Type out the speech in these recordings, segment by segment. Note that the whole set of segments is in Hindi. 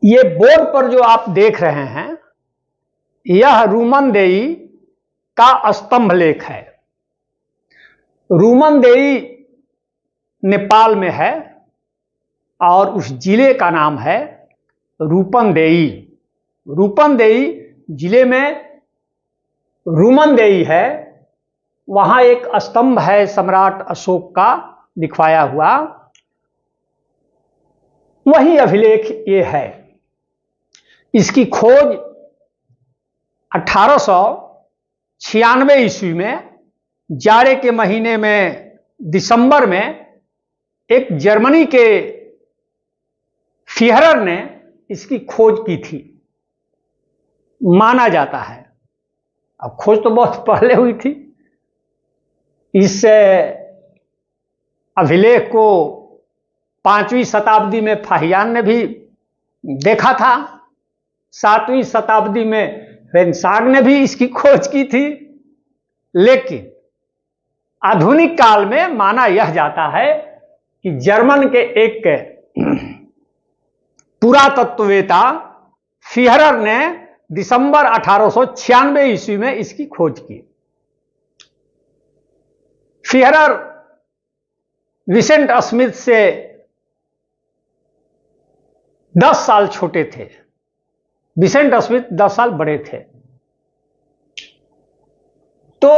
ये बोर्ड पर जो आप देख रहे हैं यह रूमनदेई का स्तंभ लेख है। रूमनदेई नेपाल में है और उस जिले का नाम है रूपन्देही। रूपन्देही जिले में रूमनदेई है, वहां एक स्तंभ है सम्राट अशोक का लिखवाया हुआ, वही अभिलेख ये है। इसकी खोज 1896 ईस्वी में जाड़े के महीने में दिसंबर में एक जर्मनी के फिहरर ने इसकी खोज की थी, माना जाता है। अब खोज तो बहुत पहले हुई थी। इस अभिलेख को 5वीं शताब्दी में फाहियान ने भी देखा था, 7वीं शताब्दी में वेनसाग ने भी इसकी खोज की थी, लेकिन आधुनिक काल में माना यह जाता है कि जर्मन के एक पुरातत्ववेत्ता फिहरर ने दिसंबर 1896 ईस्वी में इसकी खोज की। फिहरर विसेंट स्मिथ से 10 साल छोटे थे, विसेंट स्मिथ 10 साल बड़े थे। तो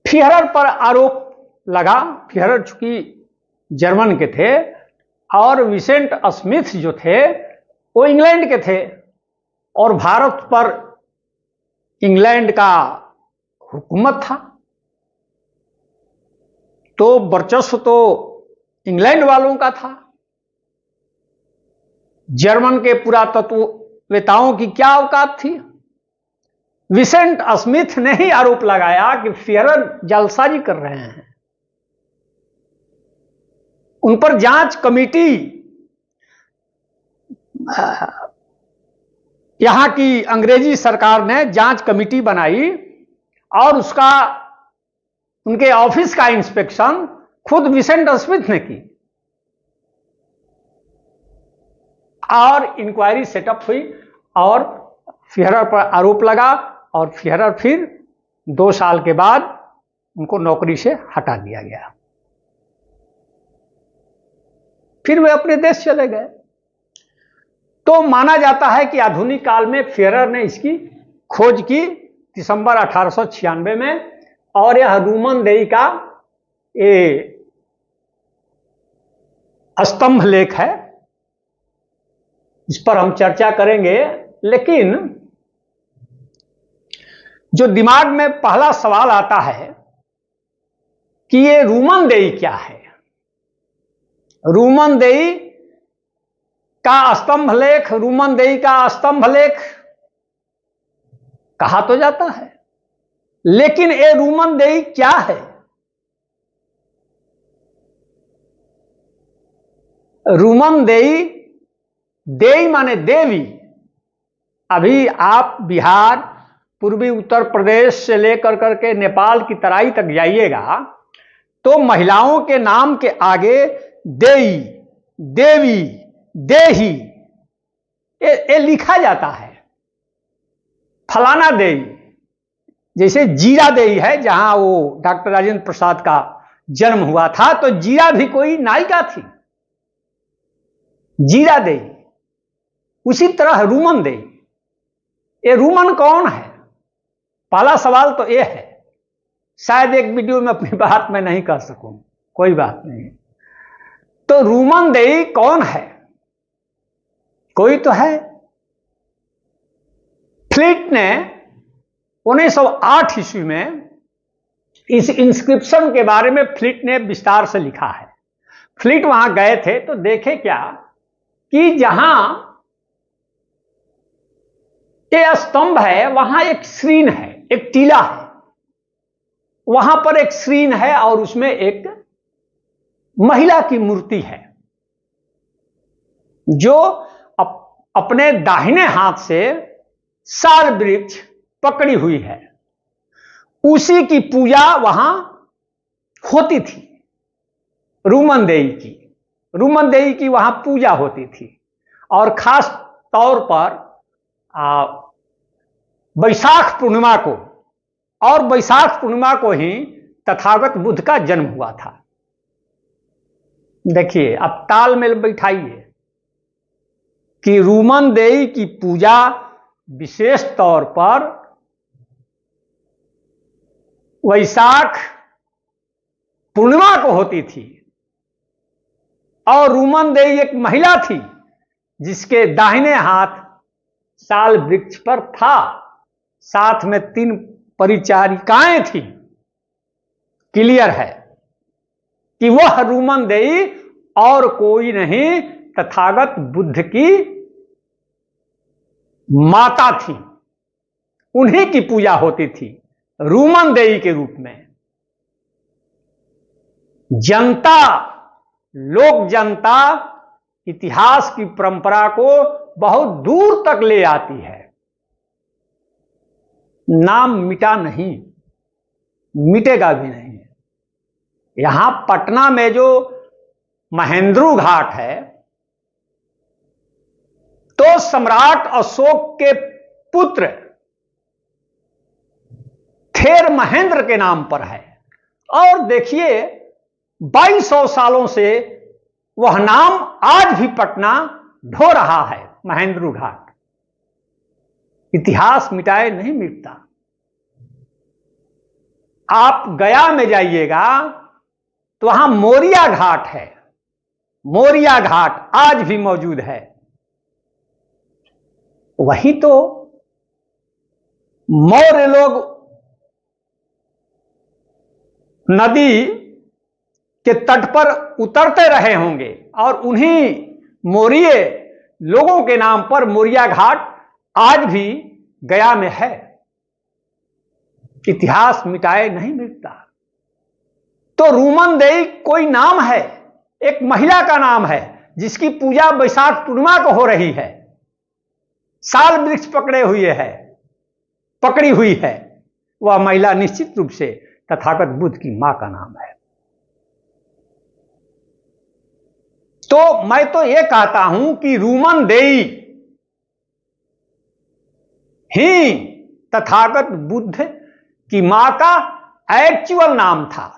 फिहरर पर आरोप लगा, फिहरर चूंकि जर्मन के थे और विसेंट स्मिथ जो थे वो इंग्लैंड के थे और भारत पर इंग्लैंड का हुकूमत था, तो वर्चस्व तो इंग्लैंड वालों का था। जर्मन के पुरातत्ववेत्ताओं की क्या औकात थी। विसेंट स्मिथ ने ही आरोप लगाया कि फिहरर जालसाजी कर रहे हैं। उन पर जांच कमेटी, यहां की अंग्रेजी सरकार ने जांच कमेटी बनाई और उसका उनके ऑफिस का इंस्पेक्शन खुद विसेंट स्मिथ ने की और इंक्वायरी सेटअप हुई और फिहरर पर आरोप लगा और फिहरर फिर 2 साल के बाद उनको नौकरी से हटा दिया गया। फिर वे अपने देश चले गए। तो माना जाता है कि आधुनिक काल में फिहरर ने इसकी खोज की दिसंबर 1896 में, और यह रूमनदेई का ये स्तंभ लेख है। इस पर हम चर्चा करेंगे, लेकिन जो दिमाग में पहला सवाल आता है कि ये रूमनदेई क्या है। रूमनदेई का स्तंभ लेख, रूमनदेई का स्तंभ लेख कहा तो जाता है, लेकिन ये रूमनदेई क्या है। रूमनदेई, देई माने देवी। अभी आप बिहार, पूर्वी उत्तर प्रदेश से लेकर करके नेपाल की तराई तक जाइएगा तो महिलाओं के नाम के आगे देई, देवी, देही ये लिखा जाता है। फलाना देई, जैसे जीरा देई है, जहां वो डॉक्टर राजेंद्र प्रसाद का जन्म हुआ था, तो जीरा भी कोई नायिका थी, जीरा देई। उसी तरह रूमनदेई, ये रूमन कौन है, पहला सवाल तो ये है। शायद एक वीडियो में अपनी बात मैं नहीं कर सकूं, कोई बात नहीं। तो रूमनदेई कौन है, कोई तो है। फ्लिट ने 1908 ईस्वी में इस इंस्क्रिप्शन के बारे में फ्लिट ने विस्तार से लिखा है। फ्लिट वहां गए थे तो देखे क्या कि जहां ये स्तंभ है वहां एक श्रीन है, एक टीला है, वहां पर एक श्रीन है और उसमें एक महिला की मूर्ति है जो अपने दाहिने हाथ से साल वृक्ष पकड़ी हुई है। उसी की पूजा वहां होती थी, रूमनदेई की वहां पूजा होती थी। और खास तौर पर वैशाख पूर्णिमा को, और वैशाख पूर्णिमा को ही तथागत बुद्ध का जन्म हुआ था। देखिए, अब तालमेल बैठाइए कि रूमन देई की पूजा विशेष तौर पर वैशाख पूर्णिमा को होती थी, और रूमन देई एक महिला थी जिसके दाहिने हाथ साल वृक्ष पर था, साथ में 3 परिचारिकाएं थी। क्लियर है कि वह रूमन देई और कोई नहीं, तथागत बुद्ध की माता थी। उन्हीं की पूजा होती थी रूमन देई के रूप में। जनता, लोक जनता इतिहास की परंपरा को बहुत दूर तक ले आती है। नाम मिटा नहीं, मिटेगा भी नहीं। यहां पटना में जो महेंद्रू घाट है, तो सम्राट अशोक के पुत्र थेर महेंद्र के नाम पर है। और देखिए, 2200 सालों से वह नाम आज भी पटना ढो रहा है, महेंद्रू घाट। इतिहास मिटाए नहीं मिटता। आप गया में जाइएगा तो वहां मोरिया घाट है, मोरिया घाट आज भी मौजूद है। वही तो मौर्य लोग नदी के तट पर उतरते रहे होंगे, और उन्हीं मौर्य लोगों के नाम पर मोरिया घाट आज भी गया में है। इतिहास मिटाए नहीं मिटता। तो रूमन देई कोई नाम है, एक महिला का नाम है जिसकी पूजा वैशाख पूर्णिमा को हो रही है। साल वृक्ष पकड़ी हुई है। वह महिला निश्चित रूप से तथागत बुद्ध की मां का नाम है। तो मैं तो यह कहता हूं कि रूमन देई ही तथागत बुद्ध की मां का एक्चुअल नाम था।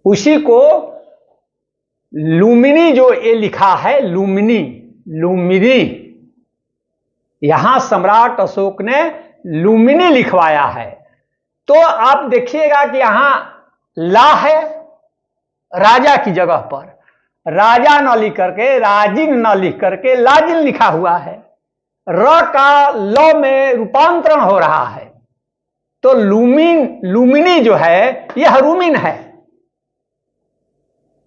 उसी को लुम्बिनी, जो ये लिखा है लुम्बिनी, यहां सम्राट अशोक ने लुम्बिनी लिखवाया है। तो आप देखिएगा कि यहां ला है राजा की जगह पर, राजा न लिख करके, राजिन न लिख करके लाजिन लिखा हुआ है। र का ल में रूपांतरण हो रहा है। तो लुम्बिनी जो है यह रूमिन है,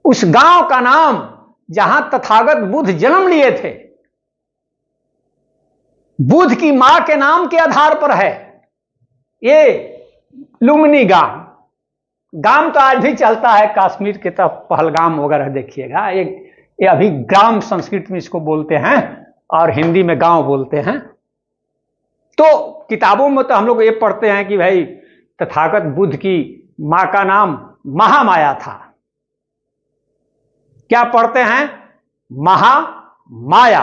उस गांव का नाम जहां तथागत बुद्ध जन्म लिए थे। बुद्ध की मां के नाम के आधार पर है ये लुम्बिनी गांव तो आज भी चलता है। कश्मीर के तरफ पहलगाम वगैरह देखिएगा, ये अभी ग्राम संस्कृत में इसको बोलते हैं और हिंदी में गांव बोलते हैं। तो किताबों में तो हम लोग ये पढ़ते हैं कि भाई तथागत बुद्ध की मां का नाम महामाया था। क्या पढ़ते हैं? महामाया।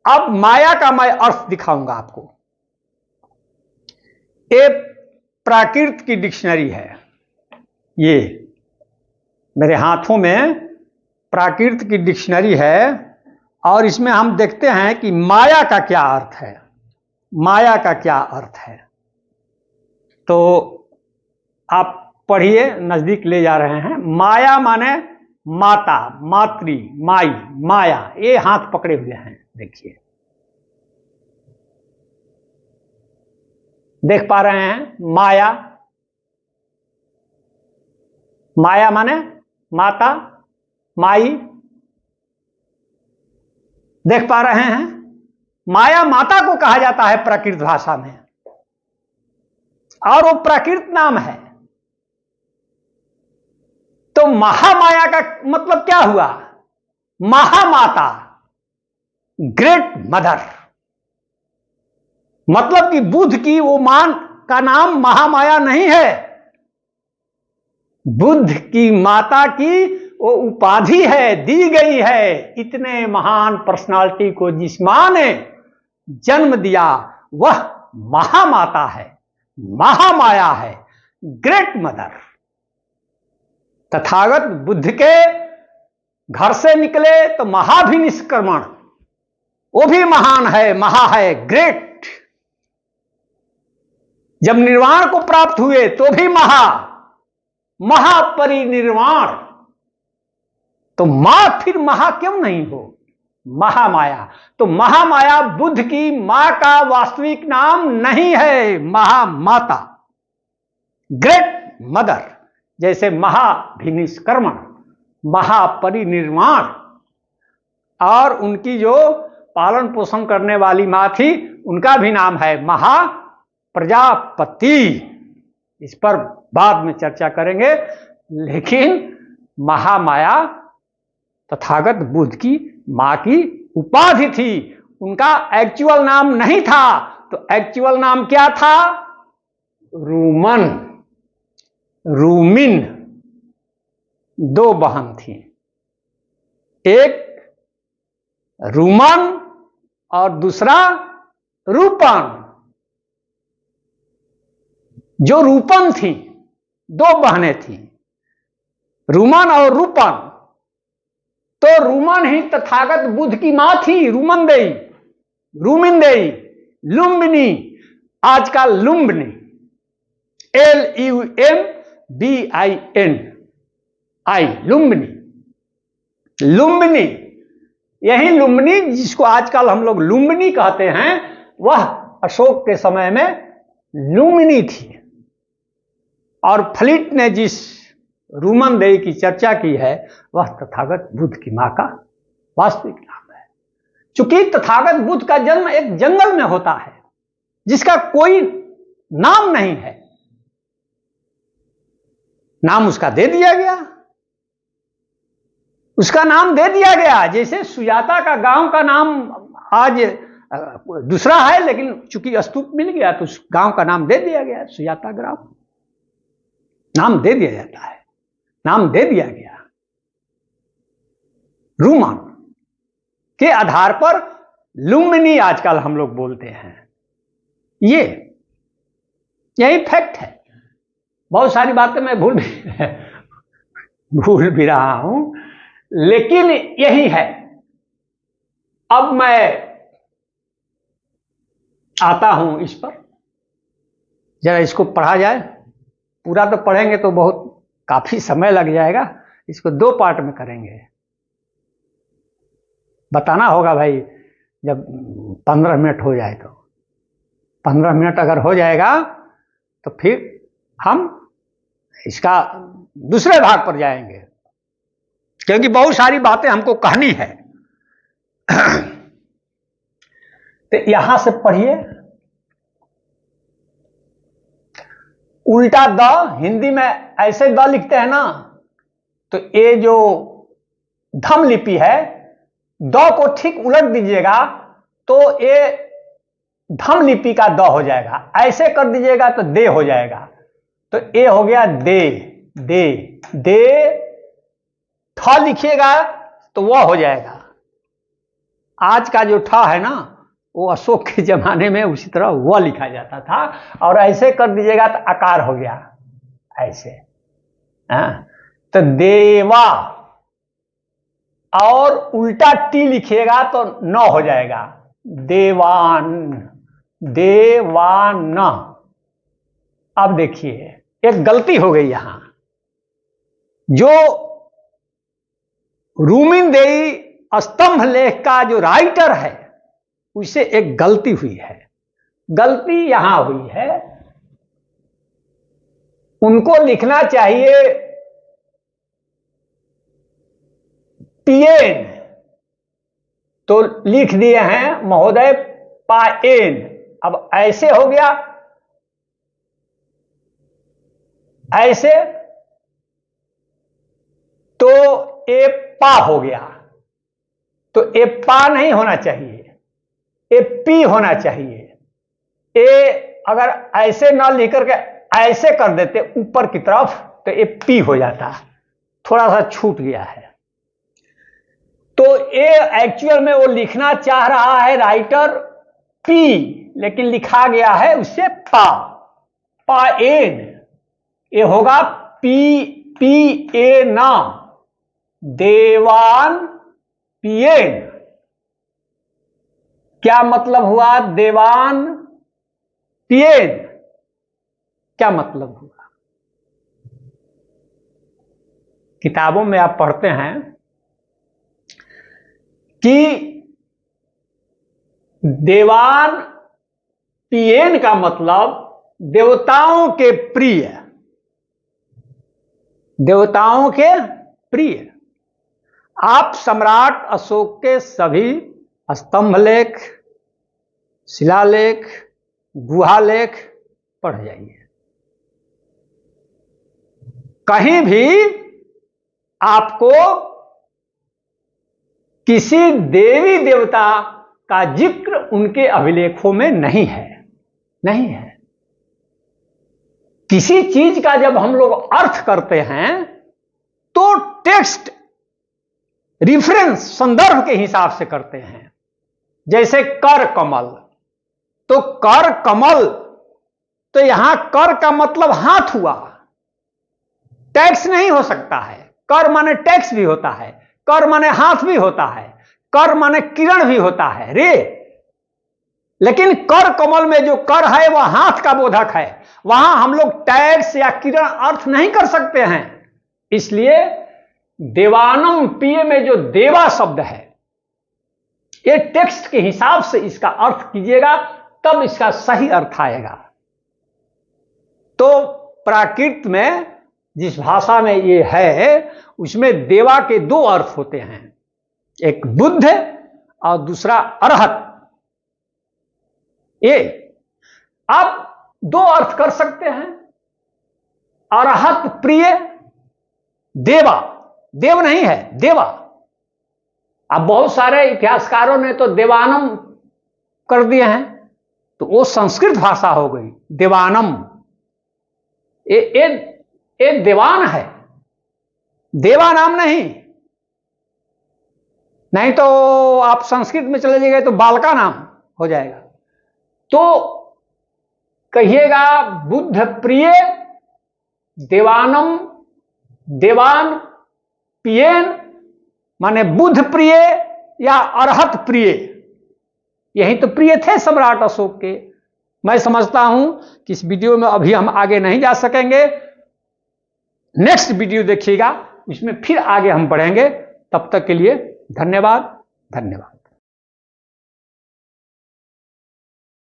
अब माया का मैं अर्थ दिखाऊंगा आपको। ये प्राकृत की डिक्शनरी है, ये मेरे हाथों में प्राकृत की डिक्शनरी है, और इसमें हम देखते हैं कि माया का क्या अर्थ है। माया का क्या अर्थ है, तो आप पढ़िए, नजदीक ले जा रहे हैं। माया माने माता, मातृ, माई, माया, ये हाथ पकड़े हुए हैं। देखिए, देख पा रहे हैं माया। माया माने माता, माई, देख पा रहे हैं। माया माता को कहा जाता है प्राकृत भाषा में, और वो प्राकृत नाम है। तो महामाया का मतलब क्या हुआ? महामाता, ग्रेट मदर। मतलब कि बुद्ध की वो मां का नाम महामाया नहीं है, बुद्ध की माता की वो उपाधि है, दी गई है। इतने महान पर्सनालिटी को जिस मां ने जन्म दिया वह महामाता है, महामाया है, ग्रेट मदर। तथागत बुद्ध के घर से निकले तो महाभिनिष्क्रमण, वो भी महान है, महा है, ग्रेट। जब निर्वाण को प्राप्त हुए तो भी महापरिनिर्वाण। तो मां फिर महा क्यों नहीं हो? महामाया। तो महामाया बुद्ध की मां का वास्तविक नाम नहीं है, महामाता, ग्रेट मदर। जैसे महाभिनिष्क्रमण, महापरिनिर्वाण, और उनकी जो पालन पोषण करने वाली मां थी उनका भी नाम है महाप्रजापति। इस पर बाद में चर्चा करेंगे। लेकिन महामाया तथागत बुद्ध की मां की उपाधि थी, उनका एक्चुअल नाम नहीं था। तो एक्चुअल नाम क्या था? रूमन, रूमिन। दो बहन थी, एक रूमन और दूसरा रूपन। जो रूपन थी, दो बहनें थी, रूमन और रूपन। तो रूमन ही तथागत बुद्ध की मां थी, रूमनदेई, रूमिनदेई, लुम्बिनी। आज का लुम्बिनी, LUMBINI, लुम्बिनी। लुम्बिनी, यही लुम्बिनी जिसको आजकल हम लोग लुम्बिनी कहते हैं, वह अशोक के समय में लुम्बिनी थी। और फ्लिट ने जिस रूमनदेई की चर्चा की है वह तथागत बुद्ध की मां का वास्तविक नाम है। चूंकि तथागत बुद्ध का जन्म एक जंगल में होता है जिसका कोई नाम नहीं है, नाम उसका दे दिया गया, उसका नाम दे दिया गया। जैसे सुजाता का गांव का नाम आज दूसरा है, लेकिन चूंकि स्तूप मिल गया तो उस गांव का नाम दे दिया गया, सुजाता ग्राम। नाम दे दिया जाता है, नाम दे दिया गया। रूमन के आधार पर लुम्बिनी आजकल हम लोग बोलते हैं। यही फैक्ट है। बहुत सारी बातें मैं भूल भी रहा हूं, लेकिन यही है। अब मैं आता हूं इस पर, जरा इसको पढ़ा जाए। पूरा तो पढ़ेंगे तो बहुत काफी समय लग जाएगा, इसको दो पार्ट में करेंगे। बताना होगा भाई, जब 15 मिनट हो जाए तो 15 मिनट अगर हो जाएगा तो फिर हम इसका दूसरे भाग पर जाएंगे, क्योंकि बहुत सारी बातें हमको कहनी है। तो यहां से पढ़िए। उल्टा द, हिंदी में ऐसे द लिखते हैं ना, तो ये जो धम लिपि है, द को ठीक उलट दीजिएगा तो ये धम लिपि का द हो जाएगा। ऐसे कर दीजिएगा तो दे हो जाएगा। तो ये हो गया दे, दे, दे। ठ लिखिएगा तो वह हो जाएगा। आज का जो ठ है ना, वो अशोक के जमाने में उसी तरह वह लिखा जाता था। और ऐसे कर दीजिएगा तो आकार हो गया, ऐसे। तो देवा, और उल्टा टी लिखिएगा तो न हो जाएगा, देवान, देवान। अब देखिए एक गलती हो गई यहां। जो रूमिनदेई स्तंभ लेख का जो राइटर है उससे एक गलती हुई है। गलती यहां हुई है, उनको लिखना चाहिए पिएन, तो लिख दिए हैं महोदय पाएन। अब ऐसे हो गया, ऐसे तो ए पा हो गया। तो ए पा नहीं होना चाहिए, ए पी होना चाहिए। ए अगर ऐसे ना लिख करके ऐसे कर देते ऊपर की तरफ तो ए पी हो जाता। थोड़ा सा छूट गया है। तो ये एक्चुअल में वो लिखना चाह रहा है राइटर पी, लेकिन लिखा गया है उससे पाएन। ये होगा पी ना, देवान पिएन। क्या मतलब हुआ देवान पिएन? क्या मतलब हुआ? किताबों में आप पढ़ते हैं कि देवान पिएन का मतलब देवताओं के प्रिय, देवताओं के प्रिय। आप सम्राट अशोक के सभी स्तंभ लेख, शिलालेख, गुहालेख पढ़ जाइए। कहीं भी आपको किसी देवी देवता का जिक्र उनके अभिलेखों में नहीं है, नहीं है। किसी चीज का जब हम लोग अर्थ करते हैं तो टेक्स्ट रिफरेंस, संदर्भ के हिसाब से करते हैं। जैसे कर कमल, तो कर कमल, तो यहां कर का मतलब हाथ हुआ, टैक्स नहीं हो सकता है। कर माने टैक्स भी होता है, कर माने हाथ भी होता है, कर माने किरण भी होता है रे। लेकिन कर कमल में जो कर है वह हाथ का बोधक है, वहां हम लोग टैक्स या किरण अर्थ नहीं कर सकते हैं। इसलिए देवानम पिए में जो देवा शब्द है, ये टेक्स्ट के हिसाब से इसका अर्थ कीजिएगा, तब इसका सही अर्थ आएगा। तो प्राकृत में जिस भाषा में ये है उसमें देवा के दो अर्थ होते हैं, एक बुद्ध और दूसरा अरहत। ये आप दो अर्थ कर सकते हैं, अरहत प्रिय देवा, देव नहीं है देवा। अब बहुत सारे इतिहासकारों ने तो देवानम कर दिए हैं, तो वो संस्कृत भाषा हो गई देवानम। ये देवान है, देवा नाम नहीं। नहीं तो आप संस्कृत में चले जाइए तो बालका नाम हो जाएगा। तो कहिएगा बुद्ध प्रिय देवानम, देवान पिएन माने बुद्ध प्रिय या अरहत प्रिय। यही तो प्रिय थे सम्राट अशोक के। मैं समझता हूं कि इस वीडियो में अभी हम आगे नहीं जा सकेंगे, नेक्स्ट वीडियो देखिएगा, इसमें फिर आगे हम बढ़ेंगे। तब तक के लिए धन्यवाद, धन्यवाद।